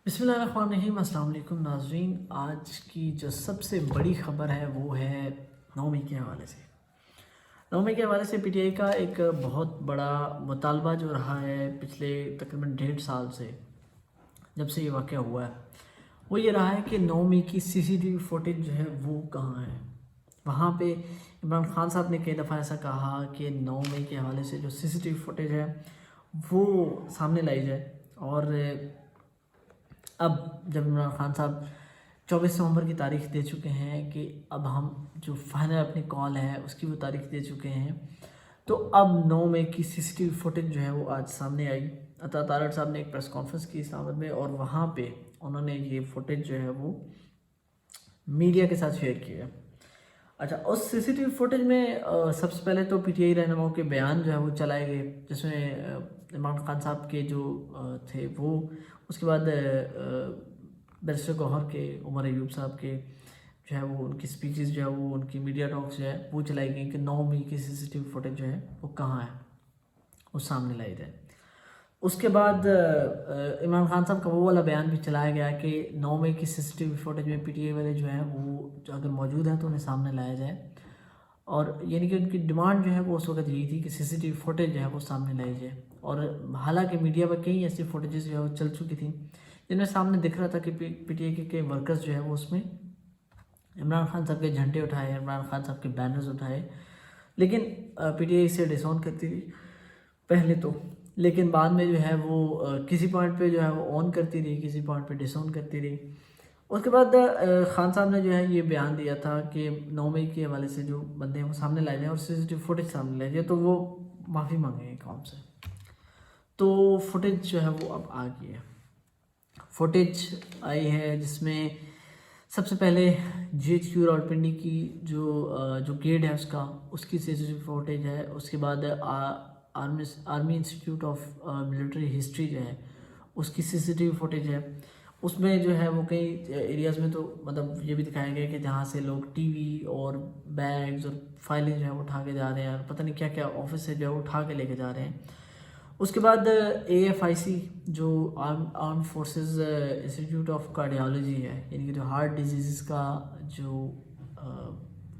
بسم اللہ الرحمن الرحیم۔ السلام علیکم ناظرین، آج کی جو سب سے بڑی خبر ہے وہ ہے 9 مئی کے حوالے سے۔ 9 مئی کے حوالے سے پی ٹی آئی کا ایک بہت بڑا مطالبہ جو رہا ہے پچھلے تقریباً 1.5 سال سے، جب سے یہ واقعہ ہوا ہے، وہ یہ رہا ہے کہ 9 مئی کی سی سی ٹی وی فوٹیج جو ہے وہ کہاں ہے۔ وہاں پہ عمران خان صاحب نے کئی دفعہ ایسا کہا کہ 9 مئی کے حوالے سے جو سی سی ٹی وی فوٹیج ہے وہ سامنے لائی جائے، اور اب جب عمران خان صاحب 24 نومبر کی تاریخ دے چکے ہیں کہ اب ہم جو فائنل اپنی کال ہے اس کی وہ تاریخ دے چکے ہیں، تو اب 9 مئی کی سی سی ٹی وی فوٹیج جو ہے وہ آج سامنے آئی۔ عطا تارڑ صاحب نے ایک پریس کانفرنس کی اسلام آباد میں، اور وہاں پہ انہوں نے یہ فوٹیج جو ہے وہ میڈیا کے ساتھ شیئر کی ہے۔ اچھا، اس سی سی ٹی وی فوٹیج میں سب سے پہلے تو پی ٹی آئی رہنماؤں کے بیان جو ہے وہ چلائے گئے، جس میں عمران خان صاحب کے جو تھے وہ، اس کے بعد بیرسٹر گوہر کے، عمر ایوب صاحب کے جو ہے وہ ان کی سپیچز جو ہے وہ، ان کی میڈیا ٹاکس جو ہے وہ چلائی گئی کہ 9 مئی کی سی سی ٹی وی فوٹیج جو ہے وہ کہاں ہے، وہ سامنے لائی جائے۔ اس کے بعد عمران خان صاحب کا وہ والا بیان بھی چلایا گیا کہ 9 مئی کی سی سی ٹی وی فوٹیج میں پی ٹی آئی والے جو ہیں وہ اگر موجود ہیں تو انہیں سامنے لایا جائے، اور یعنی کہ ان کی ڈیمانڈ جو ہے وہ اس وقت یہی تھی کہ سی سی ٹی وی فوٹیج جو ہے وہ سامنے لائی جائے۔ اور حالانکہ میڈیا پر کئی ایسی فوٹیجز جو ہے وہ چل چکی تھیں جن میں سامنے دکھ رہا تھا کہ پی ٹی آئی کے ورکرز جو ہے وہ اس میں عمران خان صاحب کے جھنڈے اٹھائے، عمران خان صاحب کے بینرز اٹھائے، لیکن پی ٹی آئی اسے ڈس آن کرتی تھی پہلے تو، لیکن بعد میں جو ہے وہ کسی پوائنٹ پہ جو ہے وہ آن کرتی رہی، کسی پوائنٹ پہ ڈس آن کرتی رہی۔ اس کے بعد خان صاحب نے جو ہے یہ بیان دیا تھا کہ 9 مئی کے حوالے سے جو بندے ہیں وہ سامنے لائے جائیں اور سی سی ٹی وی فوٹیج سامنے لائی جائے، تو وہ معافی مانگے ہیں قوم سے۔ تو فوٹیج جو ہے وہ اب آ گئی ہے، فوٹیج آئی ہے جس میں سب سے پہلے جی ایچ کیو راولپنڈی کی جو گیٹ ہے اس کی سی سی ٹی وی فوٹیج ہے۔ اس کے بعد army institute of military history جو ہے اس کی سی سی ٹی وی فوٹیج ہے۔ اس میں جو ہے وہ کئی ایریاز میں تو مطلب یہ بھی دکھایا گیا کہ جہاں سے لوگ ٹی وی اور بیگز اور فائلیں جو ہے وہ اٹھا کے جا رہے ہیں، اور پتہ نہیں کیا کیا آفس سے جو ہے وہ اٹھا کے لے کے جا رہے ہیں۔ اس کے بعد اے ایف آئی سی جو arm forces institute of cardiology ہے، یعنی کہ جو ہارٹ ڈیزیزز کا جو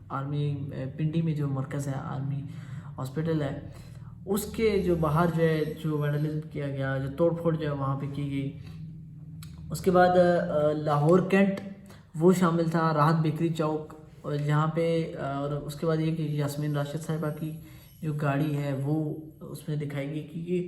آرمی پنڈی میں جو مرکز ہے، آرمی ہاسپٹل ہے، اس کے جو باہر جو ہے جو وینڈلزم کیا گیا، جو توڑ پھوڑ جو ہے وہاں پہ کی گئی۔ اس کے بعد لاہور کینٹ وہ شامل تھا، راحت بیکری چوک، اور جہاں پہ اور اس کے بعد یہ کہ یاسمین راشد صاحبہ کی جو گاڑی ہے وہ اس میں دکھائی گئی کہ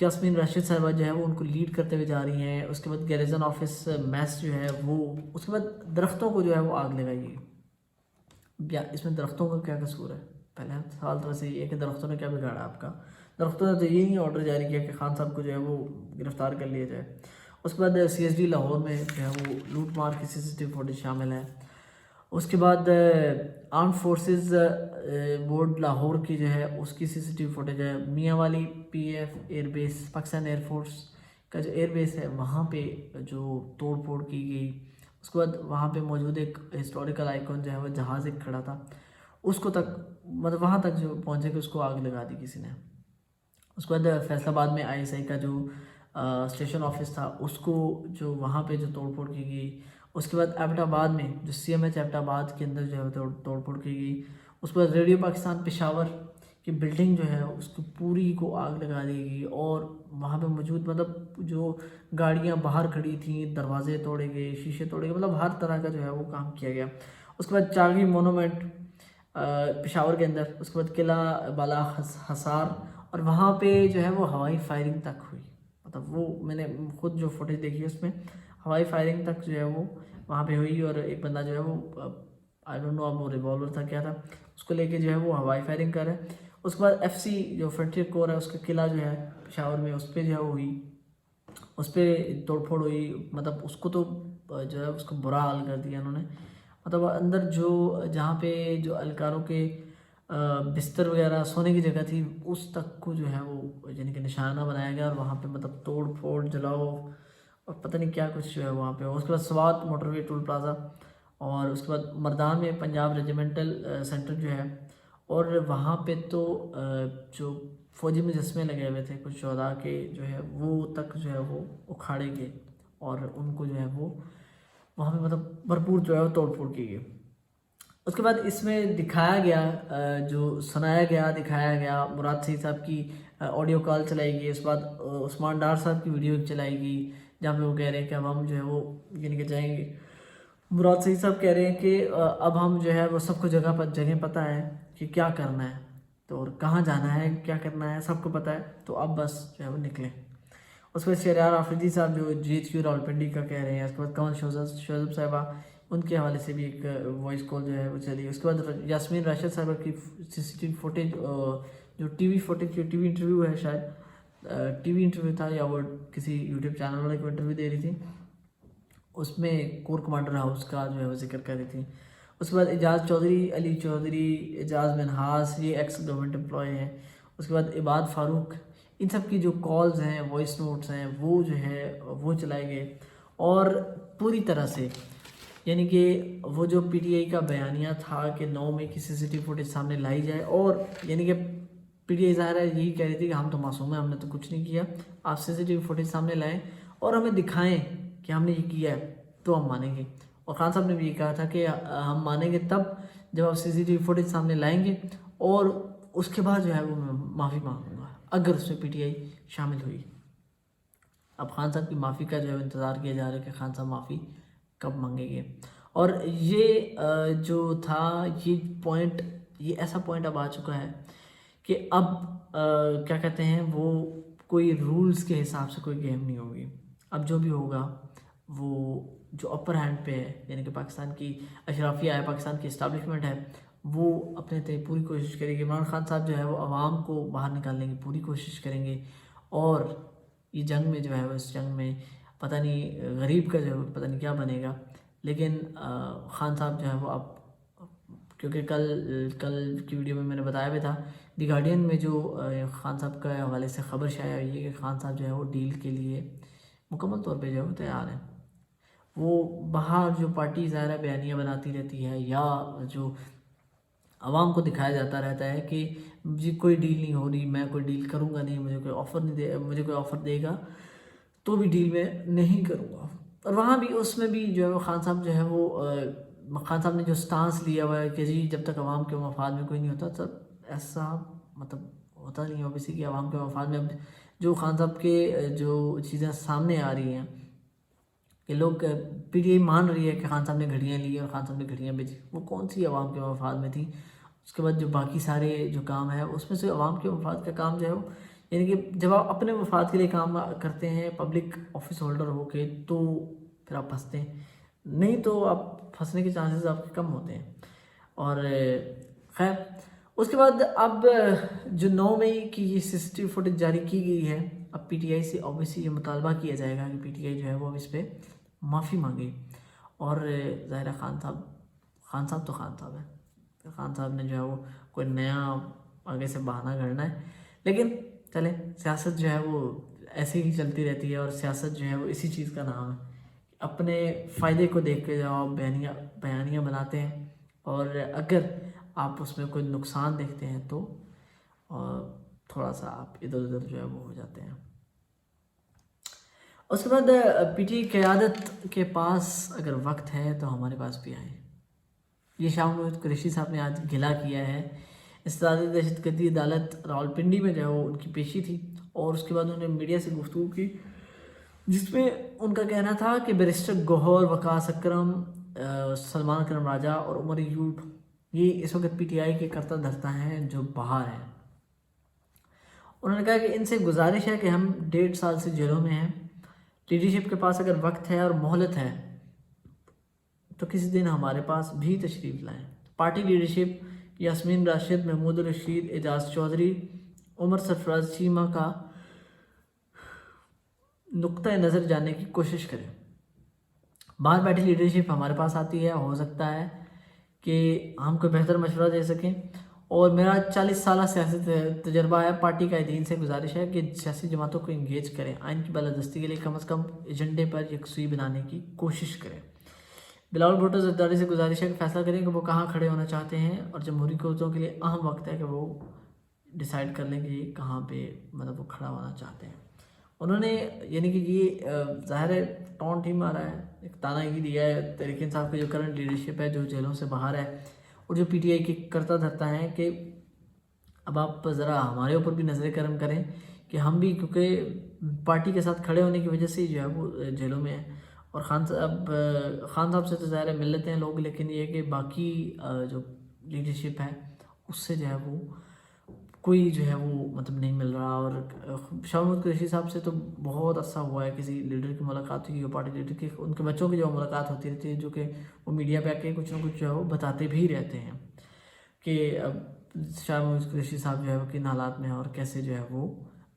یاسمین راشد صاحبہ جو ہے وہ ان کو لیڈ کرتے ہوئے جا رہی ہیں۔ اس کے بعد گیریزن آفس میس جو ہے وہ، اس کے بعد درختوں کو جو ہے وہ آگ لگائی گئی۔ اس میں درختوں کا کیا قصور ہے؟ پہلے سوال تو ویسے یہ ہے کہ درختوں نے کیا بگاڑا آپ کا؟ درختوں نے تو یہ نہیں آرڈر جاری کیا کہ خان صاحب کو جو ہے وہ گرفتار کر لیا جائے۔ اس کے بعد سی ایس ڈی لاہور میں جو ہے وہ لوٹ مار کی سی سی ٹی وی فوٹیج شامل ہے۔ اس کے بعد آرم فورسز بورڈ لاہور کی جو ہے اس کی سی سی ٹی وی فوٹیج ہے۔ Mianwali P F air base, Pakistan air force کا جو ایئر بیس ہے وہاں پہ جو توڑ پھوڑ کی گئی۔ اس کے بعد وہاں پہ موجود ایک ہسٹوریکل آئیکن جو ہے وہ جہاز ایک کھڑا تھا، اس کو تک مطلب وہاں تک جو پہنچے کہ اس کو آگ لگا دی کسی نے۔ اس کے بعد فیصل آباد میں آئی ایس آئی کا جو اسٹیشن آفس تھا اس کو جو وہاں پہ جو توڑ پھوڑ کی گئی۔ اس کے بعد ایبٹ آباد میں جو سی ایم ایچ ایبٹ آباد کے اندر جو ہے توڑ پھوڑ کی گئی۔ اس کے بعد ریڈیو پاکستان پشاور کی بلڈنگ جو ہے اس کو پوری کو آگ لگا دی گئی، اور وہاں پہ موجود مطلب جو گاڑیاں باہر کھڑی تھیں دروازے توڑے گئے، شیشے توڑے گئے، مطلب ہر طرح کا جو ہے وہ کام کیا گیا۔ اس کے بعد چاغی مونومنٹ پشاور کے اندر، اس کے بعد قلعہ بالا حصار، اور وہاں پہ جو ہے وہ ہوائی فائرنگ تک ہوئی۔ مطلب وہ میں نے خود جو فوٹیج دیکھی اس میں ہوائی فائرنگ تک جو ہے وہ وہاں پہ ہوئی، اور ایک بندہ جو ہے وہ آئی ڈونٹ نو اب وہ ریوالور تھا کیا تھا، اس کو لے کے جو ہے وہ ہوائی فائرنگ کر رہے ہیں۔ اس کے بعد ایف سی جو فرنٹیئر کور ہے اس کا قلعہ جو ہے پشاور میں، اس پہ جو ہے وہ ہوئی، اس پہ توڑ پھوڑ ہوئی۔ مطلب اس کو تو جو ہے اس کو برا حال کر دیا انہوں نے، مطلب اندر جو جہاں پہ جو اہلکاروں کے بستر وغیرہ سونے کی جگہ تھی اس تک کو جو ہے وہ یعنی کہ نشانہ بنایا گیا، اور وہاں پہ مطلب توڑ پھوڑ جلاؤ اور پتہ نہیں کیا کچھ جو ہے وہاں پہ۔ اس کے بعد سوات موٹر وے ٹول پلازا، اور اس کے بعد مردان میں پنجاب ریجیمنٹل سینٹر جو ہے، اور وہاں پہ تو جو فوجی مجسمے لگے ہوئے تھے کچھ شہداء کے جو ہے وہ تک جو ہے وہ اکھاڑے گئے، اور ان کو جو ہے وہ وہاں پہ مطلب بھرپور جو ہے وہ توڑ پھوڑ کی گئی۔ اس کے بعد اس میں دکھایا گیا جو سنایا گیا دکھایا گیا، مراد سعید صاحب کی آڈیو کال چلائی گئی، اس کے بعد عثمان ڈار صاحب کی ویڈیو چلائی گئی جہاں پہ وہ کہہ رہے ہیں کہ اب ہم جو ہے وہ یعنی کہ جائیں گے۔ مراد سعید صاحب کہہ رہے ہیں کہ اب ہم جو ہے وہ سب کو جگہ پتہ ہے کہ کیا کرنا ہے، تو اور کہاں جانا ہے کیا کرنا ہے سب کو پتہ ہے، تو اب بس جو ہے وہ نکلیں۔ اس کے بعد شہریار آفریدی صاحب جو GHQ راولپنڈی کا کہہ رہے ہیں، اس کے بعد کنول شوزب صاحبہ ان کے حوالے سے بھی ایک وائس کال جو ہے وہ چلی۔ اس کے بعد یاسمین راشد صاحبہ کی CCTV فوٹیج جو ٹی وی انٹرویو ہے، شاید ٹی وی انٹرویو تھا یا وہ کسی یوٹیوب چینل والے کو انٹرویو دے رہی تھی، اس میں کور کمانڈر ہاؤس کا جو ہے وہ ذکر کر رہی تھی۔ اس کے بعد اعجاز چودھری، علی چودھری، اعجاز منہاس، یہ ایکس گورنمنٹ امپلائی ہیں۔ اس کے بعد عباد فاروق، ان سب کی جو کالز ہیں وائس نوٹس ہیں وہ جو ہے وہ چلائے گئے، اور پوری طرح سے یعنی کہ وہ جو PTI کا بیانیہ تھا کہ 9 مئی کی CCTV فوٹیج سامنے لائی جائے، اور یعنی کہ PTI ظاہر ہے یہی کہہ رہی تھی کہ ہم تو معصوم ہیں، ہم نے تو کچھ نہیں کیا، آپ CCTV فوٹیج سامنے لائیں اور ہمیں دکھائیں کہ ہم نے یہ کیا ہے تو ہم مانیں گے۔ اور خان صاحب نے بھی یہ کہا تھا کہ ہم مانیں گے تب جب آپ CCTV فوٹیج سامنے لائیں گے، اور اس کے بعد جو ہے وہ میں معافی مانگوں گا اگر اس میں PTI شامل ہوئی۔ اب خان صاحب کی معافی کا جو ہے انتظار کیا جا رہا ہے کہ خان صاحب معافی کب مانگیں گے۔ اور یہ جو تھا یہ ایسا پوائنٹ اب آ چکا ہے کہ اب کیا کہتے ہیں وہ کوئی رولز کے حساب سے کوئی گیم نہیں ہوگی۔ اب جو بھی ہوگا وہ جو اپر ہینڈ پہ ہے، یعنی کہ پاکستان کی اشرافیہ ہے، پاکستان کی اسٹیبلشمنٹ ہے، وہ اپنے تے پوری کوشش کرے گی۔ عمران خان صاحب جو ہے وہ عوام کو باہر نکالنے کی پوری کوشش کریں گے، اور یہ جنگ میں جو ہے وہ اس جنگ میں پتہ نہیں غریب کا جو ہے پتہ نہیں کیا بنے گا، لیکن خان صاحب جو ہے وہ اب کیونکہ کل کی ویڈیو میں نے بتایا بھی تھا، دی گارڈین میں جو خان صاحب کا حوالے سے خبر شائع ہوئی ہے کہ خان صاحب جو ہے وہ ڈیل کے لیے مکمل طور پہ جو ہے وہ تیار ہیں۔ وہ باہر جو پارٹی ظاہرہ بیانیہ بناتی رہتی ہے یا جو عوام کو دکھایا جاتا رہتا ہے کہ جی کوئی ڈیل نہیں ہو رہی، میں کوئی ڈیل کروں گا نہیں، مجھے کوئی آفر دے گا تو بھی ڈیل میں نہیں کروں گا۔ اور وہاں بھی اس میں بھی جو ہے وہ خان صاحب جو ہے وہ خان صاحب نے جو سٹانس لیا ہوا ہے کہ جی جب تک عوام کے مفاد میں کوئی نہیں ہوتا تب ایسا مطلب ہوتا نہیں ہو کسی کہ عوام کے مفاد میں اب جو خان صاحب کے جو چیزیں سامنے آ رہی ہیں کہ لوگ PTI مان رہی ہے کہ خان صاحب نے گھڑیاں لی اور خان صاحب نے گھڑیاں بیچی، وہ کون سی عوام کے مفاد میں تھی؟ اس کے بعد جو باقی سارے جو کام ہے اس میں سے عوام کے مفاد کا کام جو ہے وہ یعنی کہ جب آپ اپنے مفاد کے لیے کام کرتے ہیں پبلک آفس ہولڈر ہو کے تو پھر آپ پھنستے ہیں، نہیں تو آپ پھنسنے کے چانسز آپ کے کم ہوتے ہیں۔ اور خیر اس کے بعد اب جو 9 مئی کی یہ CCTV فوٹیج جاری کی گئی ہے، اب PTI سے اوبیسلی یہ مطالبہ کیا جائے گا کہ PTI جو ہے وہ اس پہ معافی مانگے، اور ظاہر خان صاحب تو خان صاحب ہے، خان صاحب نے جو ہے وہ کوئی نیا آگے سے بہانہ گھڑنا ہے، لیکن چلیں سیاست جو ہے وہ ایسے ہی چلتی رہتی ہے، اور سیاست جو ہے وہ اسی چیز کا نام ہے، اپنے فائدے کو دیکھ کے جب آپ بیانیاں بناتے ہیں اور اگر آپ اس میں کوئی نقصان دیکھتے ہیں تو تھوڑا سا آپ ادھر ادھر جو ہے وہ ہو جاتے ہیں۔ اس کے بعد PTI قیادت کے پاس اگر وقت ہے تو ہمارے پاس بھی آئیں۔ یہ شاہ محمود قریشی صاحب نے آج گلا کیا ہے۔ استداد دہشت گردی عدالت راولپنڈی میں جو ہے وہ ان کی پیشی تھی، اور اس کے بعد انہوں نے میڈیا سے گفتگو کی جس میں ان کا کہنا تھا کہ بیرسٹر گوہر، وقاص اکرم، سلمان اکرم راجہ اور عمر ایوب یہ اس وقت PTI کے کرتا دھرتا ہیں جو باہر ہیں۔ انہوں نے کہا کہ ان سے گزارش ہے کہ ہم 1.5 سال سے جیلوں میں ہیں، لیڈرشپ کے پاس اگر وقت ہے اور مہلت ہے تو کسی دن ہمارے پاس بھی تشریف لائیں۔ پارٹی لیڈرشپ یاسمین راشد، محمود الرشید، اعجاز چودھری، عمر سرفراز چیمہ کا نقطہ نظر جاننے کی کوشش کریں۔ باہر بیٹھی لیڈرشپ ہمارے پاس آتی ہے، ہو سکتا ہے کہ ہم کوئی بہتر مشورہ دے سکیں، اور میرا 40 سالہ سیاسی تجربہ ہے۔ پارٹی قائدین سے گزارش ہے کہ سیاسی جماعتوں کو انگیج کریں، آئین کی بالادستی کے لیے کم از کم ایجنڈے پر یکسوئی بنانے کی کوشش کریں۔ بلاول بھٹو زرداری سے گزارش ہے کہ فیصلہ کریں کہ وہ کہاں کھڑے ہونا چاہتے ہیں، اور جمہوری قوتوں کے لیے اہم وقت ہے کہ وہ ڈیسائیڈ کر لیں کہ یہ کہاں پہ مطلب وہ کھڑا ہونا چاہتے ہیں۔ انہوں نے یعنی کہ یہ ظاہر ہے ٹونٹ ہی مارا ہے، ایک تانا ہی دیا ہے تحریک انصاف کی جو کرنٹ لیڈرشپ ہے جو جیلوں سے باہر ہے، اور جو پی ٹی آئی کی کرتا دھرتا ہے کہ اب آپ ذرا ہمارے اوپر بھی نظر کرم کریں کہ ہم بھی کیونکہ پارٹی کے ساتھ کھڑے ہونے کی وجہ سے جو ہے وہ جیلوں میں ہیں، اور خان صاحب سے تو ظاہر ہے مل لیتے ہیں لوگ، لیکن یہ کہ باقی جو لیڈرشپ ہے اس سے جو ہے وہ کوئی جو ہے وہ مطلب نہیں مل رہا۔ اور شاہ محمود قریشی صاحب سے تو بہت عرصہ ہوا ہے کسی لیڈر کی ملاقات ہوئی، پارٹی لیڈر کی، ان کے بچوں کی جو ملاقات ہوتی رہتی ہے، جو کہ وہ میڈیا پہ آ کے کچھ نہ کچھ جو ہے وہ بتاتے بھی رہتے ہیں کہ اب شاہ محمود قریشی صاحب جو ہے وہ کن حالات میں ہیں اور کیسے جو ہے وہ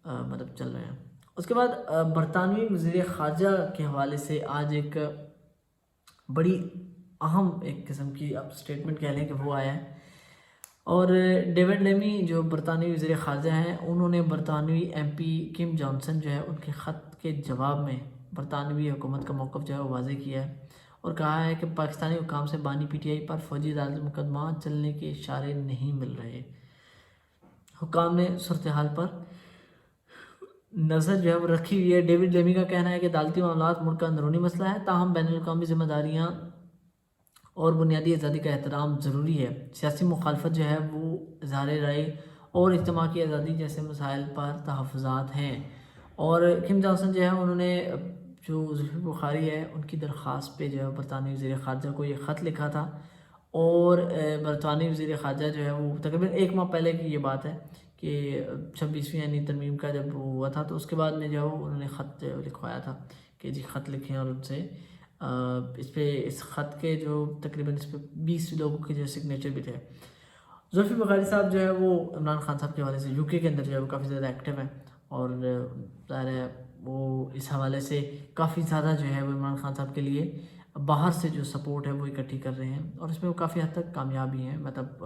مطلب چل رہے ہیں۔ اس کے بعد برطانوی وزیر خارجہ کے حوالے سے آج ایک بڑی اہم ایک قسم کی اب سٹیٹمنٹ کہہ لیں کہ وہ آیا ہے، اور ڈیوڈ لیمی جو برطانوی وزیر خارجہ ہیں، انہوں نے برطانوی ایم پی کم جانسن جو ہے ان کے خط کے جواب میں برطانوی حکومت کا موقف جو ہے وہ واضح کیا ہے، اور کہا ہے کہ پاکستانی حکام سے بانی پی ٹی آئی پر فوجی عدالت مقدمات چلنے کے اشارے نہیں مل رہے۔ حکام نے صورتحال پر نظر جو ہے وہ رکھی ہوئی ہے۔ ڈیوڈ لیمی کا کہنا ہے کہ عدالتی معاملات ملک کا اندرونی مسئلہ ہے، تاہم بین الاقوامی ذمہ داریاں اور بنیادی آزادی کا احترام ضروری ہے۔ سیاسی مخالفت جو ہے وہ اظہار رائے اور اجتماع کی آزادی جیسے مسائل پر تحفظات ہیں۔ اور کم جانسن جو ہے انہوں نے جو زلفی بخاری ہے ان کی درخواست پہ جو ہے برطانوی وزیر خارجہ کو یہ خط لکھا تھا، اور برطانوی وزیر خارجہ جو ہے وہ تقریباً ایک ماہ پہلے کی یہ بات ہے کہ 26ویں یعنی ترمیم کا جب ہوا تھا، تو اس کے بعد میں جو انہوں نے خط لکھوایا تھا کہ جی خط لکھیں، اور ان سے اس خط کے جو تقریباً اس پہ 20 لوگوں کے جو سگنیچر بھی تھے۔ زلفی بخاری صاحب جو ہے وہ عمران خان صاحب کے حوالے سے یو کے اندر جو ہے وہ کافی زیادہ ایکٹیو ہیں، اور ظاہر ہے وہ اس حوالے سے کافی زیادہ جو ہے وہ عمران خان صاحب کے لیے باہر سے جو سپورٹ ہے وہ اکٹھی کر رہے ہیں، اور اس میں وہ کافی حد تک کامیاب بھی ہیں۔ مطلب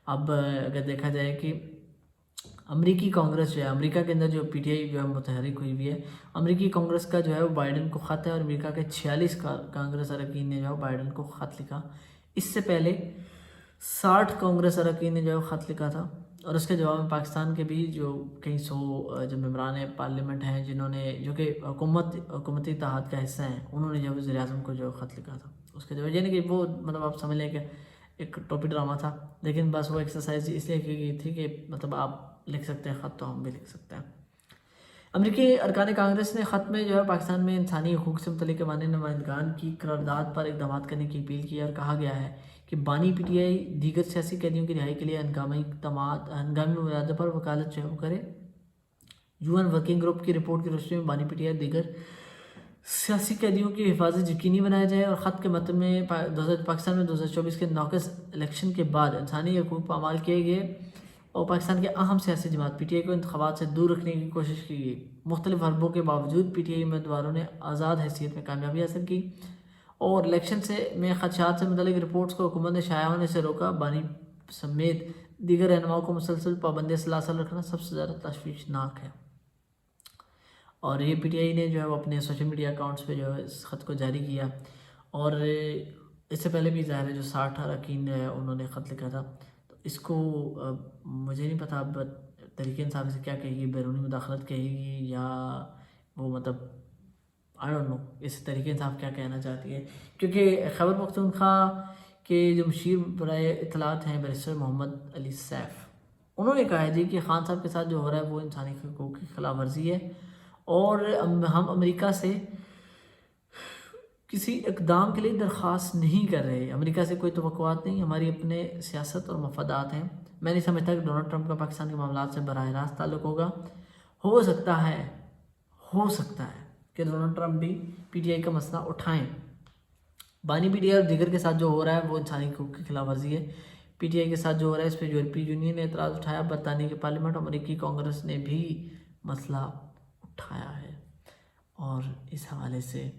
اب اگر دیکھا جائے کہ امریکی کانگریس جو ہے، امریکہ کے اندر جو پی ٹی آئی جو ہے متحرک ہوئی ہوئی ہے، امریکی کانگریس کا جو ہے وہ بائیڈن کو خط ہے، اور امریکہ کے 46 کانگریس اراکین نے جو ہے بائیڈن کو خط لکھا۔ اس سے پہلے 60 کانگریس اراکین نے جو ہے خط لکھا تھا، اور اس کے جواب میں پاکستان کے بھی جو کئی سو جو ممبران پارلیمنٹ ہیں جنہوں نے جو کہ حکومتی اتحاد کا حصہ ہیں، انہوں نے جو وزیر اعظم کو جو خط لکھا تھا اس کے جواب، یعنی کہ وہ مطلب آپ سمجھ لیں کہ ایک ٹوپی ڈرامہ تھا، لیکن بس وہ ایکسرسائز اس لیے کی گئی تھی کہ مطلب آپ لکھ سکتے ہیں خط تو ہم بھی لکھ سکتے ہیں۔ امریکی ارکان کانگریس نے خط میں جو ہے پاکستان میں انسانی حقوق سے متعلق معنی نمائندگان کی قرارداد پر اقدامات کرنے کی اپیل کی، اور کہا گیا ہے کہ بانی پی ٹی آئی دیگر سیاسی قیدیوں کی رہائی کے لیے ہنگامی مراحل پر وکالت جو ہے وہ کرے۔ یو این ورکنگ گروپ کی رپورٹ کی روشنی میں بانی پی ٹی آئی دیگر سیاسی قیدیوں کی حفاظت یقینی بنایا جائے، اور خط کے متن میں پاکستان میں 2024 کے ناقص الیکشن کے بعد انسانی حقوق پامال کیے گئے، اور پاکستان کے اہم سیاسی جماعت پی ٹی آئی کو انتخابات سے دور رکھنے کی کوشش کی گئی۔ مختلف حربوں کے باوجود پی ٹی آئی امیدواروں نے آزاد حیثیت میں کامیابی حاصل کی، اور الیکشن میں خدشات سے متعلق رپورٹس کو حکومت نے شائع ہونے سے روکا۔ بانی سمیت دیگر رہنماؤں کو مسلسل پابندی سلاسل رکھنا سب سے زیادہ تشویشناک ہے۔ اور یہ پی ٹی آئی نے جو ہے وہ اپنے سوشل میڈیا اکاؤنٹس پہ جو ہے اس خط کو جاری کیا، اور اس سے پہلے بھی ظاہر ہے جو 60 اراکین ہے انہوں نے خط لکھا تھا، تو اس کو مجھے نہیں پتا اب تحریک انصاف سے کیا کہے گی، بیرونی مداخلت کہے گی یا وہ مطلب آئی ڈونٹ نو اس تحریک انصاف کیا کہنا چاہتی ہے، کیونکہ خیبر پختونخوا کے جو مشیر برائے اطلاعات ہیں بیرسٹر محمد علی سیف، انہوں نے کہا ہے جی کہ خان صاحب کے ساتھ جو ہو رہا ہے وہ انسانی حقوق کی خلاف ورزی ہے، اور ہم امریکہ سے کسی اقدام کے لیے درخواست نہیں کر رہے، امریکہ سے کوئی توقعات نہیں، ہماری اپنے سیاست اور مفادات ہیں۔ میں نہیں سمجھتا کہ ڈونلڈ ٹرمپ کا پاکستان کے معاملات سے براہ راست تعلق ہوگا۔ ہو سکتا ہے کہ ڈونلڈ ٹرمپ بھی پی ٹی آئی کا مسئلہ اٹھائیں۔ بانی پی ٹی آئی اور دیگر کے ساتھ جو ہو رہا ہے وہ انسانی حقوق کی خلاف ورزی ہے۔ پی ٹی آئی کے ساتھ جو ہو رہا ہے اس پہ یورپی یونین نے اعتراض اٹھایا، برطانیہ کی پارلیمنٹ اور امریکی کانگریس نے بھی مسئلہ اٹھایا ہے، اور اس حوالے سے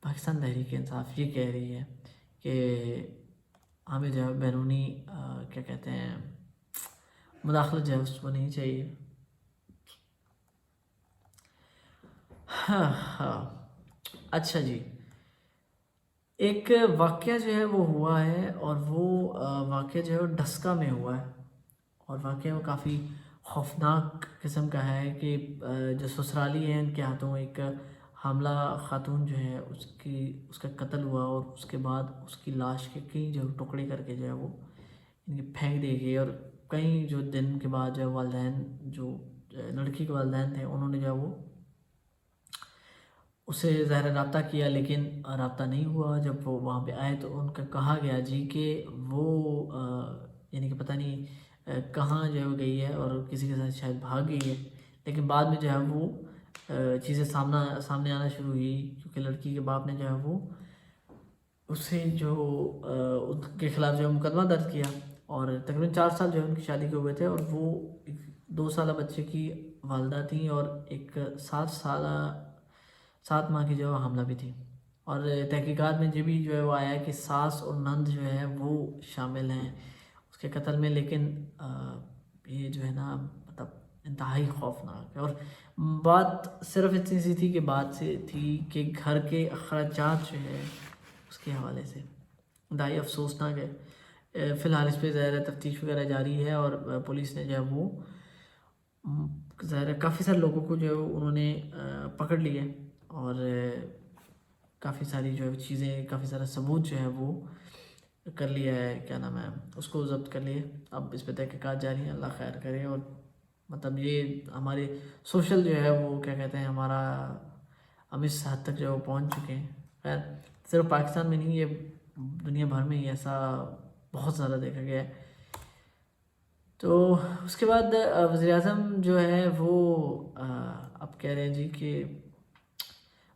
پاکستان تحریک انصاف یہ کہہ رہی ہے کہ ہمیں جو ہے بیرونی کیا کہتے ہیں مداخلت جو ہے اس کو نہیں چاہیے۔ اچھا جی، ایک واقعہ جو ہے وہ ہوا ہے، اور وہ واقعہ جو ہے وہ ڈسکا میں ہوا ہے، اور واقعہ وہ کافی خوفناک قسم کا ہے کہ جو سسرالی ہیں ان کے ہاتھوں ایک حاملہ خاتون جو ہے اس کا قتل ہوا، اور اس کے بعد اس کی لاش کے کئی جو ٹکڑے کر کے جو ہے وہ ان کی پھینک دی گئی، اور کئی جو دن کے بعد جو ہے والدین، جو لڑکی کے والدین تھے، انہوں نے جو ہے وہ اسے ظاہر رابطہ کیا، لیکن رابطہ نہیں ہوا۔ جب وہ وہاں پہ آئے تو ان کا کہا گیا جی کہ وہ یعنی کہ پتہ نہیں کہاں جو ہے وہ گئی ہے، اور کسی کے ساتھ شاید بھاگ گئی ہے، لیکن بعد میں جو ہے وہ چیزیں سامنے آنا شروع ہوئی، کیونکہ لڑکی کے باپ نے جو ہے وہ اسے جو ان کے خلاف جو ہے مقدمہ درج کیا، اور تقریباً 4 سال جو ہے ان کی شادی کے ہوئے تھے، اور وہ 2 سالہ بچے کی والدہ تھیں، اور ایک 7 ماہ کی جو ہے حاملہ بھی تھی۔ اور تحقیقات میں یہ بھی جو ہے وہ آیا کہ ساس اور نند جو ہے وہ شامل ہیں اس کے قتل میں، لیکن یہ جو ہے نا مطلب انتہائی خوفناک ہے۔ اور بات صرف اتنی سی تھی کہ بات سے تھی کہ گھر کے اخراجات جو ہے اس کے حوالے سے انتہائی افسوسناک ہے۔ فی الحال اس پہ ظاہر تفتیش وغیرہ جاری ہے، اور پولیس نے جو ہے وہ ظاہر کافی سارے لوگوں کو جو ہے انہوں نے پکڑ لیے، اور کافی ساری جو ہے چیزیں، کافی سارا ثبوت جو ہے وہ کر لیا ہے، کیا نام ہے، اس کو ضبط کر لیے۔ اب اس پہ تحقیقات جاری ہیں، اللہ خیر کرے۔ اور مطلب یہ ہمارے سوشل جو ہے وہ کیا کہتے ہیں، ہمارا ہم اس حد تک جو ہے وہ پہنچ چکے ہیں۔ خیر صرف پاکستان میں نہیں، یہ دنیا بھر میں ہی ایسا بہت زیادہ دیکھا گیا ہے۔ تو اس کے بعد وزیر اعظم جو ہے وہ اب کہہ رہے ہیں جی کہ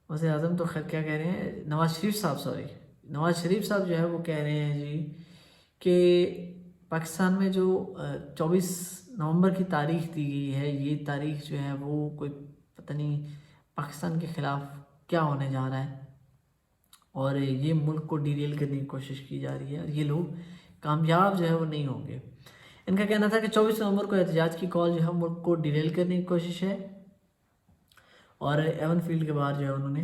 وزیر اعظم تو خیر کیا کہہ رہے ہیں، نواز شریف صاحب جو ہے وہ کہہ رہے ہیں جی کہ پاکستان میں جو 24 نومبر کی تاریخ دی گئی ہے، یہ تاریخ جو ہے وہ کوئی پتہ نہیں پاکستان کے خلاف کیا ہونے جا رہا ہے، اور یہ ملک کو ڈیریل کرنے کی کوشش کی جا رہی ہے، اور یہ لوگ کامیاب جو ہے وہ نہیں ہوں گے۔ ان کا کہنا تھا کہ 24 نومبر کو احتجاج کی کال جو ہے ملک کو ڈیریل کرنے کی کوشش ہے، اور ایون فیلڈ کے بعد جو ہے انہوں نے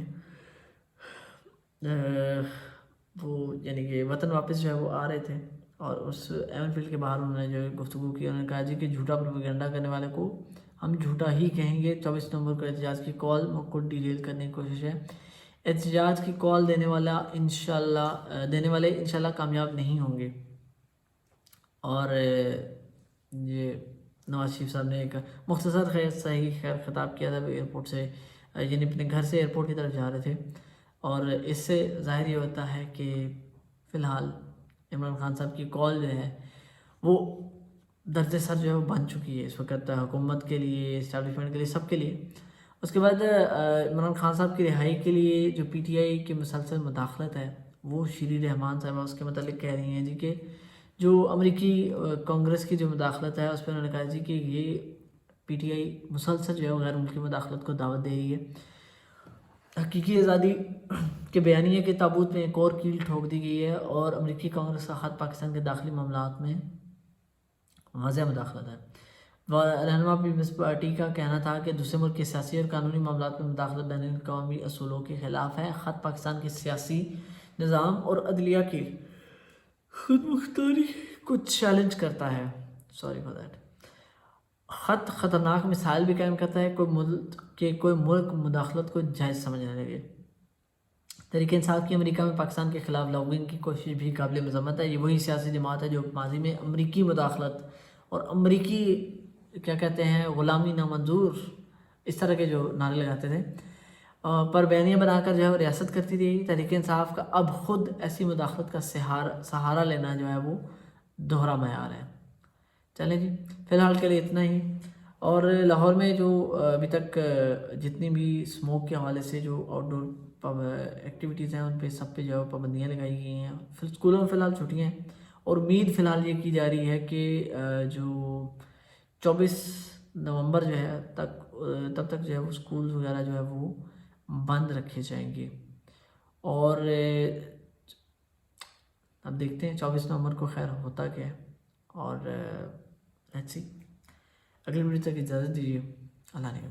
وہ یعنی کہ وطن واپس جو ہے وہ آ رہے تھے، اور اس ایون فیلڈ کے باہر انہوں نے جو گفتگو کی، انہوں نے کہا جی کہ جھوٹا پروپیگنڈا کرنے والے کو ہم جھوٹا ہی کہیں گے۔ 24 نومبر کو احتجاج کی کال ملک کو ڈیریل کرنے کی کوشش ہے، احتجاج کی کال دینے والے انشاءاللہ کامیاب نہیں ہوں گے۔ اور یہ نواز شریف صاحب نے ایک مختصر خیر خطاب کیا تھا ایئرپورٹ سے، یعنی اپنے گھر سے ایئرپورٹ کی طرف جا رہے تھے، اور اس سے ظاہر یہ ہوتا ہے کہ فی الحال عمران خان صاحب کی کال جو ہے وہ درج سر جو ہے وہ بن چکی ہے اس وقت، حکومت کے لیے، اسٹیبلشمنٹ کے لیے، سب کے لیے۔ اس کے بعد عمران خان صاحب کی رہائی کے لیے جو پی ٹی آئی کی مسلسل مداخلت ہے، وہ شیری رحمان صاحبہ اس کے متعلق کہہ رہی ہیں جی کہ جو امریکی کانگریس کی جو مداخلت ہے اس پہ انہوں نے کہا جی کہ یہ پی ٹی آئی مسلسل جو ہے غیر ملکی مداخلت کو دعوت دے رہی ہے۔ حقیقی آزادی کے بیانیے کے تابوت میں ایک اور کیل ٹھوک دی گئی ہے، اور امریکی کانگریس کا خط پاکستان کے داخلی معاملات میں واضح مداخلت ہے۔ رہنما پیپلز پارٹی کا کہنا تھا کہ دوسرے ملک کے سیاسی اور قانونی معاملات میں مداخلت بین الاقوامی اصولوں کے خلاف ہے۔ خط پاکستان کے سیاسی نظام اور عدلیہ کی خود مختاری کو چیلنج کرتا ہے۔ خط خطرناک مثال بھی قائم کرتا ہے کوئی ملک مداخلت کو جائز سمجھنے لگے۔ تحریک انصاف کی امریکہ میں پاکستان کے خلاف لاؤنگ کی کوشش بھی قابل مذمت ہے۔ یہ وہی سیاسی جماعت ہے جو ماضی میں امریکی مداخلت اور امریکی کیا کہتے ہیں غلامی نامنظور اس طرح کے جو نعرے لگاتے تھے پر بیانیہ بنا کر جو ہے وہ ریاست کرتی تھی۔ تحریک انصاف کا اب خود ایسی مداخلت کا سہارا لینا جو ہے وہ دوہرا معیار ہے۔ چلیں جی، فی الحال کے لیے اتنا ہی۔ اور لاہور میں جو ابھی تک جتنی بھی اسموک کے حوالے سے جو آؤٹ ڈور ایکٹیویٹیز ہیں ان پہ سب پہ جو ہے پابندیاں لگائی گئی ہیں۔ پھر اسکولوں میں فی الحال چھٹیاں ہیں، اور امید فی الحال یہ کی جا رہی ہے کہ جو 24 نومبر جو ہے تب تک جو ہے وہ اسکولز وغیرہ جو ہے وہ بند رکھے جائیں گے۔ اور اب دیکھتے ہیں 24 نومبر کو خیر ہوتا کیا ہے، اور لیٹس سی۔ اگلی ویڈیو تک اجازت دیجیے، اللہ نے کے